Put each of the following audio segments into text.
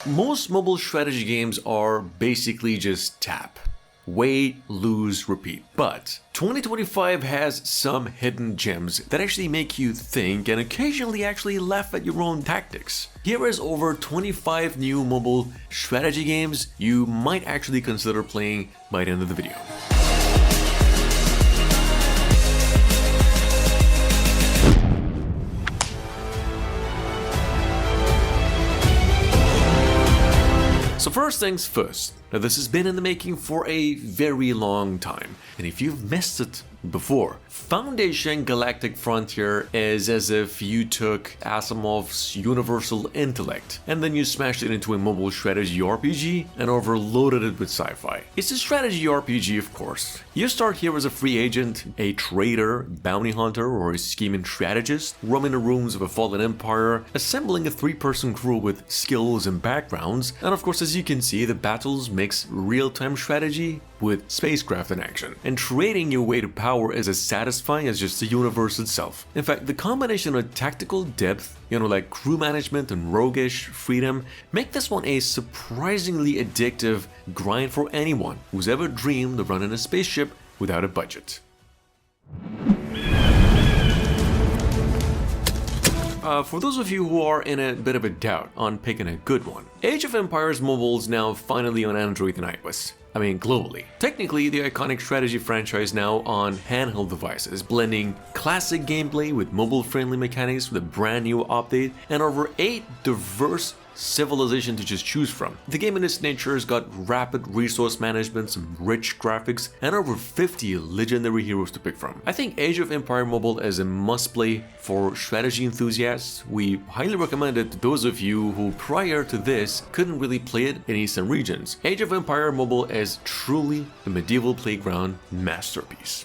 Most mobile strategy games are basically just tap. Wait, lose, repeat. But 2025 has some hidden gems that actually make you think and occasionally actually laugh at your own tactics. Here is over 25 new mobile strategy games you might actually consider playing by the end of the video. So first things first, now this has been in the making for a very long time, and if you've missed it before, Foundation Galactic Frontier is as if you took Asimov's universal intellect and then you smashed it into a mobile strategy RPG and overloaded it with sci-fi. It's a strategy RPG, of course. You start here as a free agent, a traitor, bounty hunter, or a scheming strategist, roaming the rooms of a fallen empire, assembling a 3-person crew with skills and backgrounds, and of course, as you can see, the battles mix real-time strategy with spacecraft in action, and trading your way to power is as satisfying as just the universe itself. In fact, the combination of tactical depth, like crew management and roguish freedom, make this one a surprisingly addictive grind for anyone who's ever dreamed of running a spaceship without a budget. For those of you who are in a bit of a doubt on picking a good one, Age of Empires Mobile is now finally on Android and iOS. I mean, globally. Technically, the iconic strategy franchise now on handheld devices, blending classic gameplay with mobile-friendly mechanics with a brand new update and over 8 diverse civilizations to just choose from. The game in its nature has got rapid resource management, some rich graphics, and over 50 legendary heroes to pick from. I think Age of Empire Mobile is a must-play for strategy enthusiasts. We highly recommend it to those of you who prior to this couldn't really play it in Eastern regions. Age of Empire Mobile is truly a medieval playground masterpiece.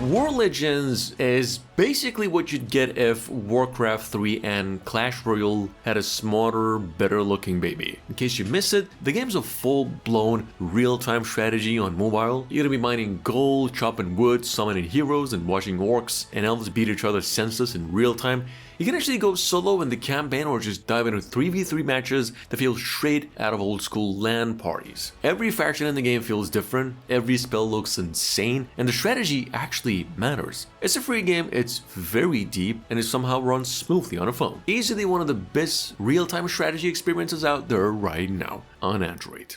War Legends is basically what you'd get if Warcraft 3 and Clash Royale had a smarter, better looking baby. In case you missed it, the game's a full-blown real-time strategy on mobile. You're gonna be mining gold, chopping wood, summoning heroes, and watching orcs and elves beat each other senseless in real time. You can actually go solo in the campaign or just dive into 3v3 matches that feel straight out of old school LAN parties. Every faction in the game feels different, every spell looks insane, and the strategy actually matters. It's a free game, it's very deep, and it somehow runs smoothly on a phone. Easily one of the best real-time strategy experiences out there right now on Android.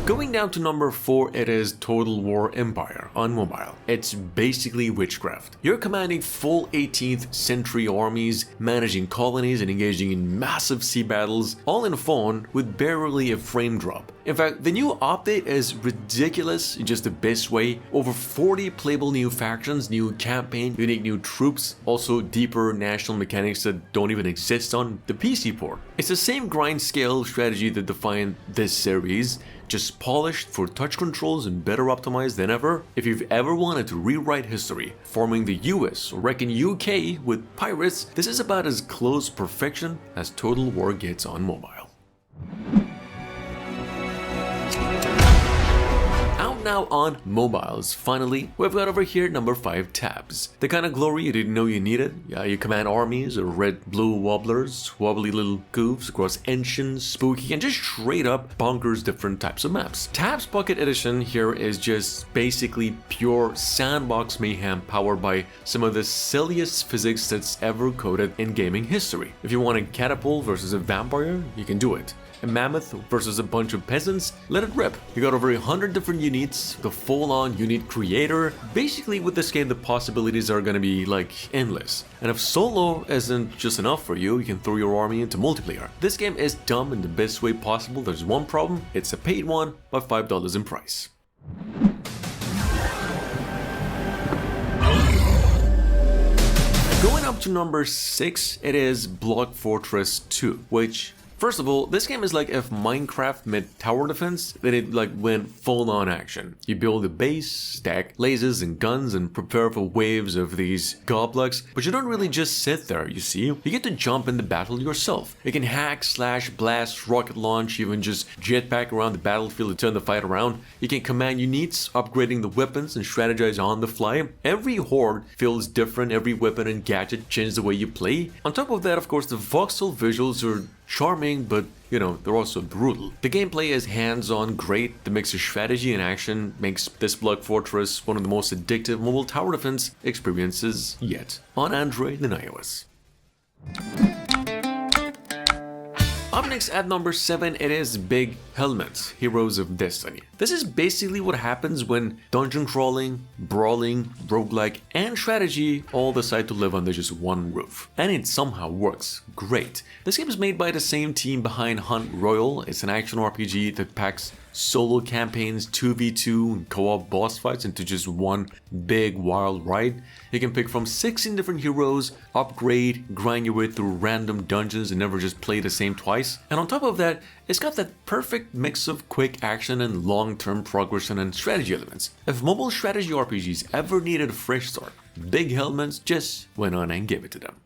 Going down to number 4, it is Total War Empire on mobile. It's basically witchcraft. You're commanding full 18th century armies, managing colonies and engaging in massive sea battles, all in phone with barely a frame drop. In fact, the new update is ridiculous in just the best way. Over 40 playable new factions, new campaign, unique new troops, also deeper national mechanics that don't even exist on the PC port. It's the same grind scale strategy that defined this series, just polished for touch controls and better optimized than ever. If you've ever wanted to rewrite history, forming the US or wrecking UK with pirates, this is about as close to perfection as Total War gets on mobile. Now on mobiles, finally, we've got over here number 5 tabs. The kind of glory you didn't know you needed. Yeah, you command armies or red-blue wobblers, wobbly little goofs across ancient, spooky, and just straight up bonkers different types of maps. Tabs Pocket Edition here is just basically pure sandbox mayhem powered by some of the silliest physics that's ever coded in gaming history. If you want a catapult versus a vampire, you can do it. A mammoth versus a bunch of peasants, let it rip. You got over 100 different units, the full-on unit creator. Basically with this game the possibilities are gonna be like endless. And if solo isn't just enough for you, you can throw your army into multiplayer. This game is dumb in the best way possible. There's one problem, it's a paid one by $5 in price. Going up to number 6, it is Block Fortress 2, which First of all, this game is like if Minecraft met tower defense, then it like went full on action. You build a base, stack lasers and guns and prepare for waves of these goblugs, but you don't really just sit there, you see. You get to jump in the battle yourself. You can hack, slash, blast, rocket launch, even just jetpack around the battlefield to turn the fight around. You can command units, upgrading the weapons and strategize on the fly. Every horde feels different, every weapon and gadget changes the way you play. On top of that, of course, the voxel visuals are charming, but they're also brutal. The gameplay is hands-on great. The mix of strategy and action makes this Block Fortress one of the most addictive mobile tower defense experiences yet on Android and iOS. Up next at number 7, it is Big Helmets, Heroes of Destiny. This is basically what happens when dungeon crawling, brawling, roguelike, and strategy all decide to live under just one roof. And it somehow works great. This game is made by the same team behind Hunt Royal. It's an action RPG that packs solo campaigns, 2v2, and co-op boss fights into just one big wild ride. You can pick from 16 different heroes, upgrade, grind your way through random dungeons and never just play the same twice. And on top of that, it's got that perfect mix of quick action and long-term progression and strategy elements. If mobile strategy RPGs ever needed a fresh start, Big Helmets just went on and gave it to them.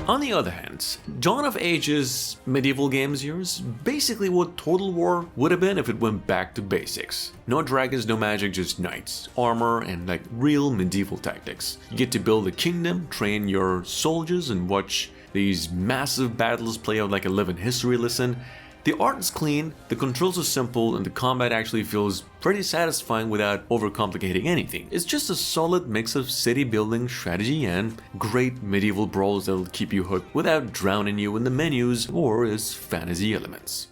On the other hand, Dawn of Ages medieval games here is basically what Total War would have been if it went back to basics. No dragons, no magic, just knights, armor, and like real medieval tactics. You get to build a kingdom, train your soldiers, and watch these massive battles play out like a living history lesson. The art is clean, the controls are simple, and the combat actually feels pretty satisfying without overcomplicating anything. It's just a solid mix of city building, strategy, and great medieval brawls that'll keep you hooked without drowning you in the menus or its fantasy elements.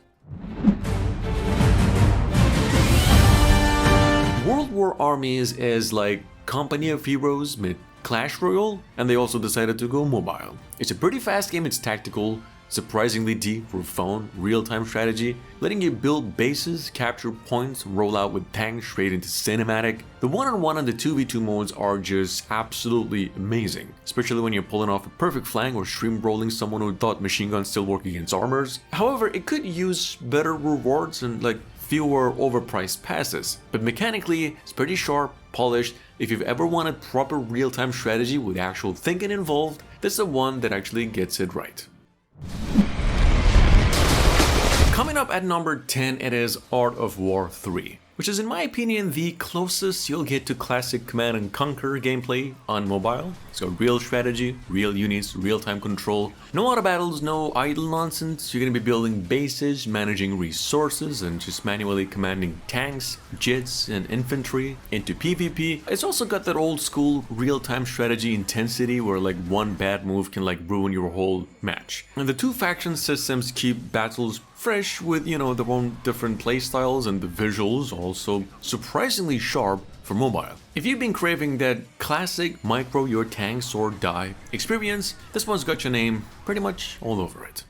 War Armies is like Company of Heroes mid Clash Royale, and they also decided to go mobile. It's a pretty fast game, it's tactical, surprisingly deep for phone, real-time strategy, letting you build bases, capture points, roll out with tanks straight into cinematic. The one-on-one and the 2v2 modes are just absolutely amazing, especially when you're pulling off a perfect flank or stream-rolling someone who thought machine guns still work against armors. However, it could use better rewards and fewer overpriced passes, but mechanically it's pretty sharp, polished. If you've ever wanted proper real-time strategy with actual thinking involved, this is the one that actually gets it right. Coming up at number 10, it is Art of War 3, which is in my opinion the closest you'll get to classic Command and Conquer gameplay on mobile. It's got real strategy, real units, real-time control, no auto battles, no idle nonsense. You're gonna be building bases, managing resources, and just manually commanding tanks, jets, and infantry into PvP. It's also got that old school real-time strategy intensity where one bad move can ruin your whole match. And the two faction systems keep battles fresh with, their own different playstyles, and the visuals also surprisingly sharp for mobile. If you've been craving that classic micro your tanks or die experience, this one's got your name pretty much all over it.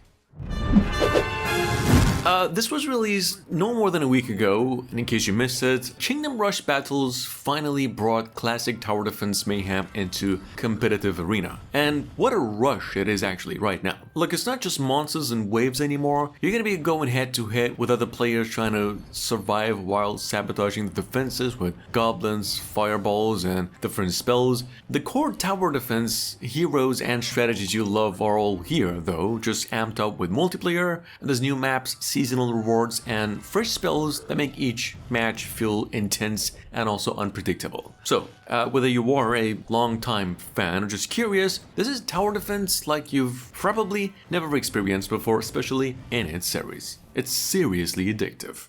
This was released no more than a week ago, and in case you missed it, Kingdom Rush Battles finally brought classic tower defense mayhem into competitive arena. And what a rush it is actually right now. Look, it's not just monsters and waves anymore. You're gonna be going head to head with other players trying to survive while sabotaging the defenses with goblins, fireballs, and different spells. The core tower defense heroes and strategies you love are all here though, just amped up with multiplayer, and there's new maps, seasonal rewards, and fresh spells that make each match feel intense and also unpredictable. So, whether you are a long-time fan or just curious, this is tower defense like you've probably never experienced before, especially in its series. It's seriously addictive.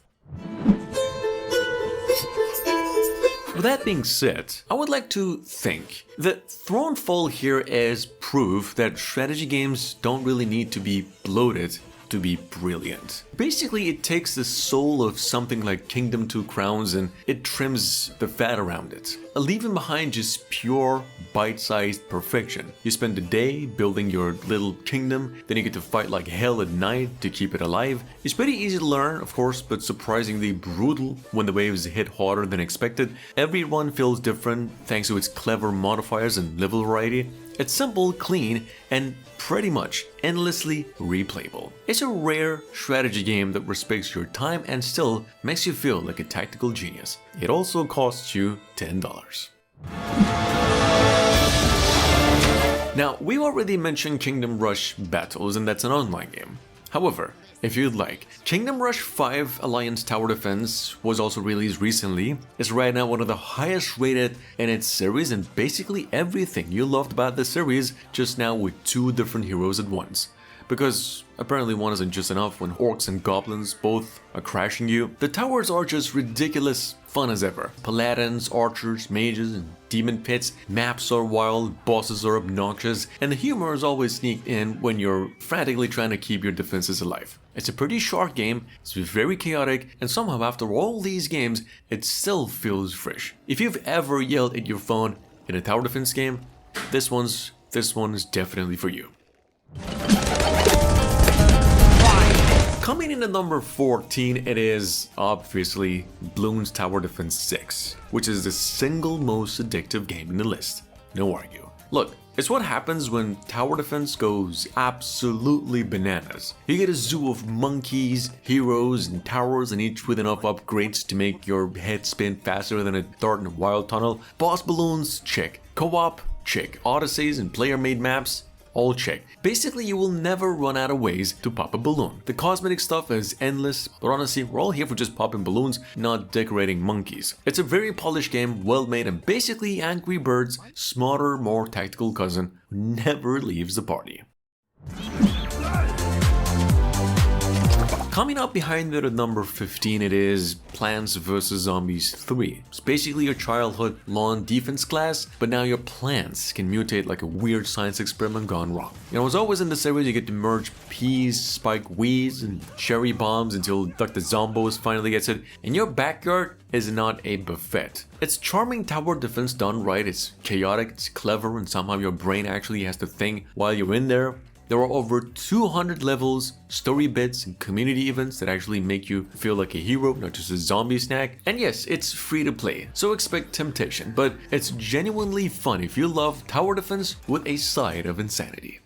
With that being said, I would like to think that Thronefall here is proof that strategy games don't really need to be bloated to be brilliant. Basically, it takes the soul of something like Kingdom 2 Crowns and it trims the fat around it, leaving behind just pure, bite-sized perfection. You spend the day building your little kingdom, then you get to fight like hell at night to keep it alive. It's pretty easy to learn, of course, but surprisingly brutal when the waves hit harder than expected. Every run feels different thanks to its clever modifiers and level variety. It's simple, clean, and pretty much endlessly replayable. It's a rare strategy game that respects your time and still makes you feel like a tactical genius. It also costs you $10. Now, we already mentioned Kingdom Rush Battles, and that's an online game. However, if you'd like, Kingdom Rush 5 Alliance Tower Defense was also released recently. It's right now one of the highest rated in its series, and basically everything you loved about the series, just now with 2 different heroes at once. Because apparently one isn't just enough when orcs and goblins both are crashing you. The towers are just ridiculous fun as ever. Paladins, archers, mages, and demon pits. Maps are wild, bosses are obnoxious, and the humor is always sneaked in when you're frantically trying to keep your defenses alive. It's a pretty short game, it's very chaotic, and somehow after all these games, it still feels fresh. If you've ever yelled at your phone in a tower defense game, this one is definitely for you. Coming in at number 14, it is obviously Bloons Tower Defense 6, which is the single most addictive game in the list. No argue. Look, it's what happens when tower defense goes absolutely bananas. You get a zoo of monkeys, heroes, and towers, and each with enough upgrades to make your head spin faster than a dart in a wild tunnel. Boss balloons, check. Co-op, check. Odysseys and player-made maps, all check. Basically, you will never run out of ways to pop a balloon. The cosmetic stuff is endless, but honestly, we're all here for just popping balloons, not decorating monkeys. It's a very polished game, well made, and basically Angry Birds' smarter, more tactical cousin who never leaves the party. Coming up behind it at number 15, it is Plants vs. Zombies 3. It's basically your childhood lawn defense class, but now your plants can mutate like a weird science experiment gone wrong. You know, as always in the series, you get to merge peas, spike weeds, and cherry bombs until Dr. Zombos finally gets it, and your backyard is not a buffet. It's charming tower defense done right, it's chaotic, it's clever, and somehow your brain actually has to think while you're in there. There are over 200 levels, story bits, and community events that actually make you feel like a hero, not just a zombie snack. And yes, it's free to play, so expect temptation, but it's genuinely fun if you love tower defense with a side of insanity.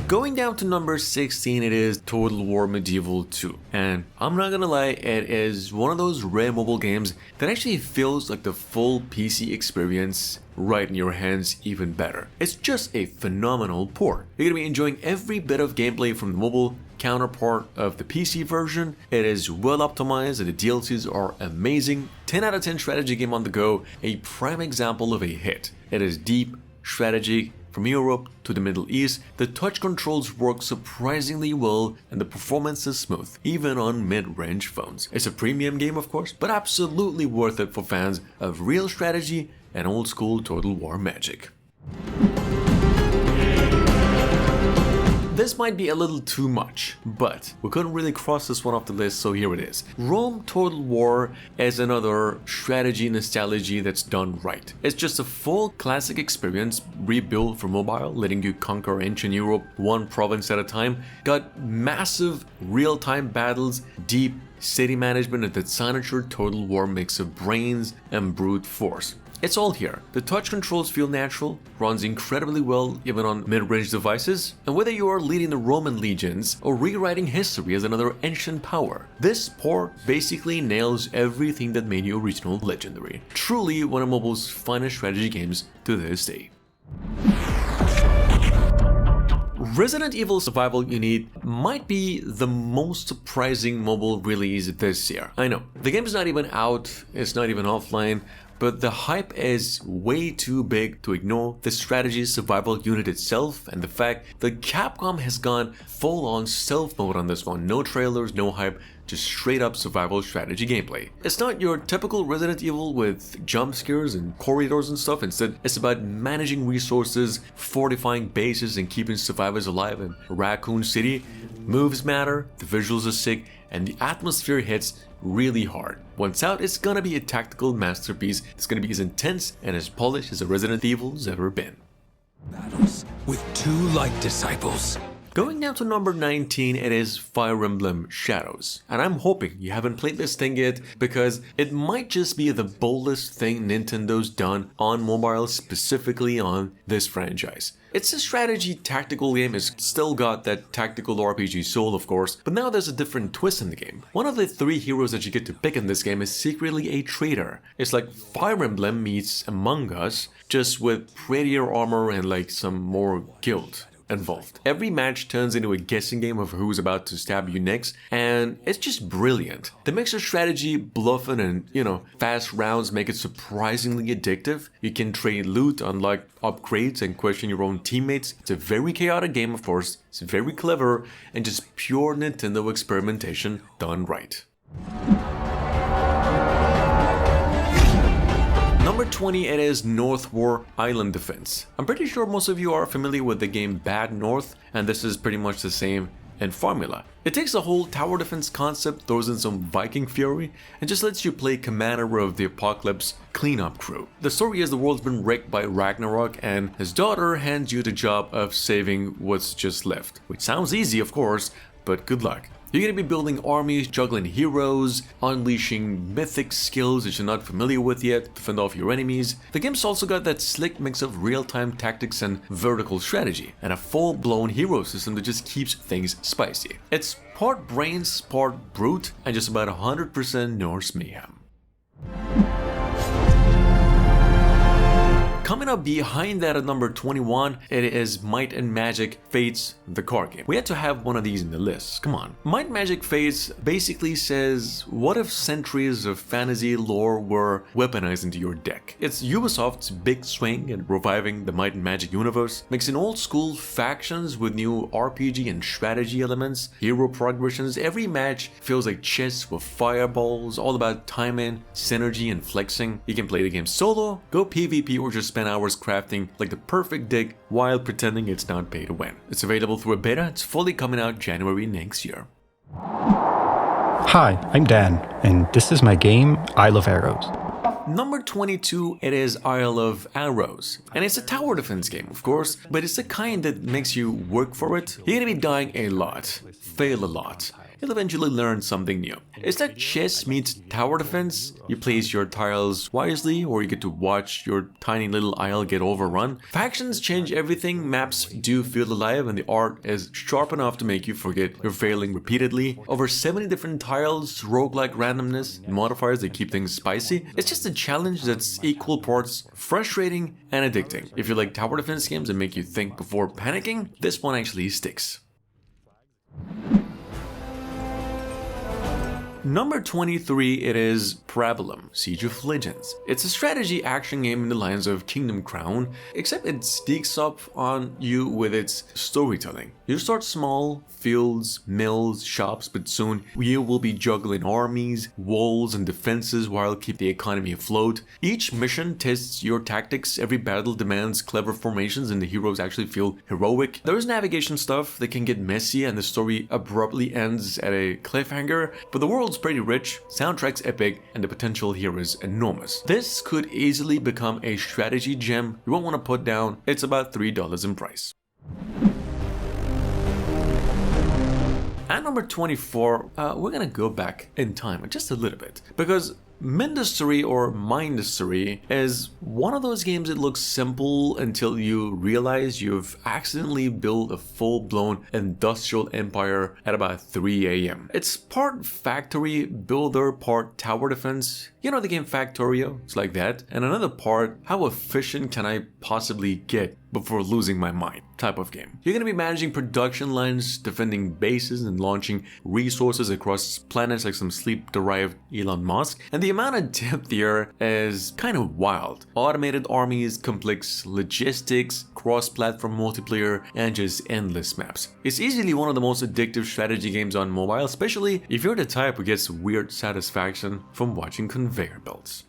Going down to number 16, it is Total War Medieval 2. And I'm not gonna lie, it is one of those rare mobile games that actually feels like the full PC experience right in your hands even better. It's just a phenomenal port. You're gonna be enjoying every bit of gameplay from the mobile counterpart of the PC version. It is well optimized and the DLCs are amazing. 10 out of 10 strategy game on the go, a prime example of a hit. It is deep strategy. From Europe to the Middle East, the touch controls work surprisingly well and the performance is smooth, even on mid-range phones. It's a premium game of course, but absolutely worth it for fans of real strategy and old-school Total War magic. This might be a little too much, but we couldn't really cross this one off the list, so here it is. Rome Total War is another strategy nostalgia that's done right. It's just a full classic experience rebuilt for mobile, letting you conquer ancient Europe one province at a time. Got massive real-time battles, deep city management, and that signature Total War mix of brains and brute force. It's all here. The touch controls feel natural, runs incredibly well even on mid-range devices, and whether you are leading the Roman legions or rewriting history as another ancient power, this port basically nails everything that made the original legendary. Truly one of mobile's finest strategy games to this day. Resident Evil Survival Unit might be the most surprising mobile release this year. I know, the game is not even out, it's not even offline, but the hype is way too big to ignore the strategy survival unit itself and the fact that Capcom has gone full-on stealth mode on this one. No trailers, no hype, just straight up survival strategy gameplay. It's not your typical Resident Evil with jump scares and corridors and stuff. Instead, it's about managing resources, fortifying bases, and keeping survivors alive in Raccoon City. Moves matter, the visuals are sick, and the atmosphere hits really hard. Once out, it's gonna be a tactical masterpiece. It's gonna be as intense and as polished as a Resident Evil's ever been. Battles with two light disciples. Going down to number 19, it is Fire Emblem Shadows. And I'm hoping you haven't played this thing yet, because it might just be the boldest thing Nintendo's done on mobile, specifically on this franchise. It's a strategy tactical game, it's still got that tactical RPG soul of course, but now there's a different twist in the game. One of the 3 heroes that you get to pick in this game is secretly a traitor. It's like Fire Emblem meets Among Us, just with prettier armor and like some more guilt involved. Every match turns into a guessing game of who's about to stab you next, and it's just brilliant. The mix of strategy, bluffing, and fast rounds make it surprisingly addictive. You can trade loot, unlock upgrades, and question your own teammates. It's a very chaotic game, of course. It's very clever and just pure Nintendo experimentation done right. Number 20, it is North War Island Defense. I'm pretty sure most of you are familiar with the game Bad North, and this is pretty much the same in formula. It takes the whole tower defense concept, throws in some Viking fury, and just lets you play commander of the apocalypse cleanup crew. The story is the world's been wrecked by Ragnarok, and his daughter hands you the job of saving what's just left. Which sounds easy, of course, but good luck. You're going to be building armies, juggling heroes, unleashing mythic skills that you're not familiar with yet to fend off your enemies. The game's also got that slick mix of real-time tactics and vertical strategy, and a full-blown hero system that just keeps things spicy. It's part brains, part brute, and just about 100% Norse mayhem. Coming up behind that at number 21, it is Might and Magic Fates, the card game. We had to have one of these in the list, come on. Might and Magic Fates basically says, what if centuries of fantasy lore were weaponized into your deck? It's Ubisoft's big swing at reviving the Might and Magic universe, mixing old school factions with new RPG and strategy elements, hero progressions. Every match feels like chess with fireballs, all about timing, synergy, and flexing. You can play the game solo, go PvP, or just spend hours crafting like the perfect deck while pretending it's not pay to win. It's available through a beta. It's fully coming out January next year. Hi, I'm Dan, and this is my game, Isle of Arrows. Number 22, it is Isle of Arrows. And it's a tower defense game, of course, but it's the kind that makes you work for it. You're gonna be dying a lot, fail a lot. You'll eventually learn something new. It's like chess meets tower defense. You place your tiles wisely, or you get to watch your tiny little isle get overrun. Factions change everything, maps do feel alive, and the art is sharp enough to make you forget you're failing repeatedly. Over 70 different tiles, roguelike randomness, and modifiers that keep things spicy. It's just a challenge that's equal parts frustrating and addicting. If you like tower defense games that make you think before panicking, this one actually sticks. Number 23, it is Parabolum, Siege of Legends. It's a strategy action game in the lines of Kingdom Crown, except it sneaks up on you with its storytelling. You start small, fields, mills, shops, but soon you will be juggling armies, walls, and defenses while keep the economy afloat. Each mission tests your tactics, every battle demands clever formations, and the heroes actually feel heroic. There's navigation stuff that can get messy, and the story abruptly ends at a cliffhanger, but the world's pretty rich, soundtrack's epic, and the potential here is enormous. This could easily become a strategy gem you won't want to put down. It's about $3 in price. At number 24, we're gonna go back in time just a little bit, because Mindestory or Mindestory is one of those games that looks simple until you realize you've accidentally built a full-blown industrial empire at about 3 AM. It's part factory builder, part tower defense. You know the game Factorio? It's like that. And another part, how efficient can I possibly get before losing my mind type of game. You're going to be managing production lines, defending bases, and launching resources across planets like some sleep-derived Elon Musk. And the amount of depth here is kind of wild. Automated armies, complex logistics, cross-platform multiplayer, and just endless maps. It's easily one of the most addictive strategy games on mobile, especially if you're the type who gets weird satisfaction from watching conveyor belts.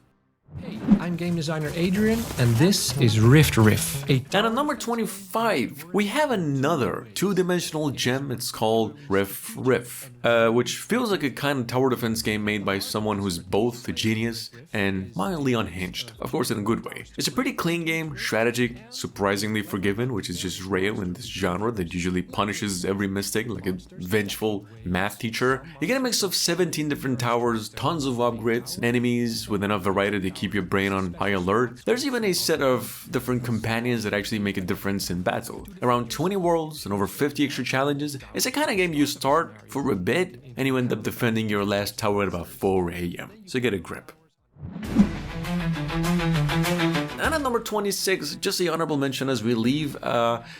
Hey, I'm game designer Adrian, and this is Riff. And at number 25, we have another two-dimensional gem. It's called Riff, which feels like a kind of tower defense game made by someone who's both a genius and mildly unhinged. Of course, in a good way. It's a pretty clean game, strategic, surprisingly forgiving, which is just rare in this genre that usually punishes every mistake like a vengeful math teacher. You get a mix of 17 different towers, tons of upgrades, enemies with enough variety to keep your brain on high alert. There's even a set of different companions that actually make a difference in battle. Around 20 worlds and over 50 extra challenges. It's the kind of game you start for a bit and you end up defending your last tower at about 4 AM. So get a grip. And at number 26, just the honorable mention as we leave,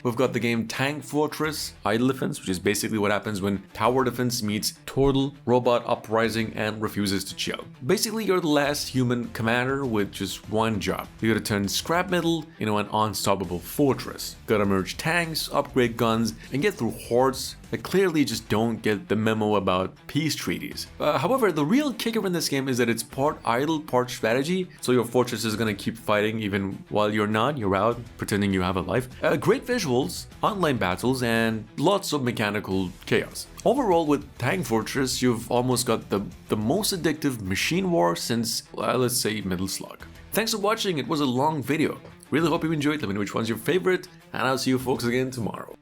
we've got the game Tank Fortress Idle Defense, which is basically what happens when tower defense meets total robot uprising and refuses to chill. Basically, you're the last human commander with just one job. You gotta turn scrap metal into an unstoppable fortress. Gotta merge tanks, upgrade guns, and get through hordes that clearly just don't get the memo about peace treaties. However, the real kicker in this game is that it's part idle, part strategy, so your fortress is gonna keep fighting even while you're not, you're out, pretending you have a life. Great visuals, online battles, and lots of mechanical chaos. Overall, with Tank Fortress, you've almost got the most addictive machine war since, let's say, Metal Slug. Thanks for watching, it was a long video. Really hope you enjoyed, let me know which one's your favorite, and I'll see you folks again tomorrow.